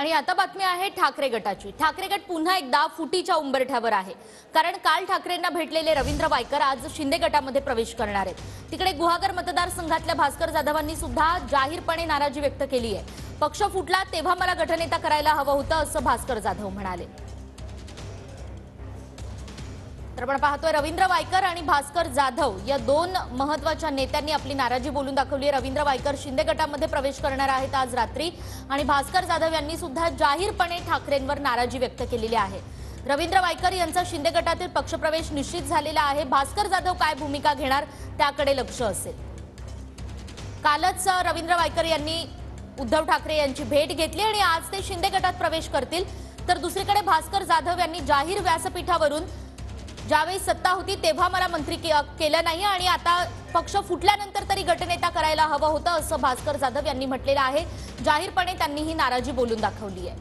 आणि आता बातमी आहे ठाकरे गटाची। ठाकरे गट पुन्हा एकदा फुटीच्या उंबरठ्यावर आहे, कारण काल ठाकरेंना भेटलेले रवींद्र वायकर आज शिंदे गटामध्ये प्रवेश करणार आहेत। तिकडे गुहागर मतदारसंघातल्या भास्कर जाधवांनी सुद्धा जाहीरपणे नाराजी व्यक्त केली आहे। पक्ष फुटला तेव्हा मला गटनेता करायला हवं होतं असं भास्कर जाधव म्हणाले। तर आपण पाहतोय रवींद्र वायकर आणि भास्कर जाधव या दोन महत्त्वाच्या नेत्यांनी आपली नाराजी बोलून दाखवली आहे। रवींद्र वायकर शिंदे गटामध्ये प्रवेश करणार आहेत आज रात्री आणि भास्कर जाधव यांनी सुद्धा जाहीरपणे ठाकरेंवर नाराजी व्यक्त केलेली आहे। रवींद्र वायकर यांचा शिंदे गटातील पक्षप्रवेश निश्चित झालेला आहे। भास्कर जाधव काय भूमिका घेणार त्याकडे लक्ष असेल। कालच रवींद्र वायकर यांनी उद्धव ठाकरे यांची भेट घेतली आणि आज ते शिंदे गटात प्रवेश करतील। तर दुसरीकडे भास्कर जाधव यांनी जाहीर व्यासपीठावरून ज्यावेळी सत्ता होती तेव्हा मला मंत्री केलं नाही आणि आता पक्ष फुटल्यानंतर तरी गटनेता करायला हवं होतं असं भास्कर जाधव यांनी म्हटलेलं आहे। जाहीरपणे त्यांनी ही नाराजी बोलून दाखवली आहे।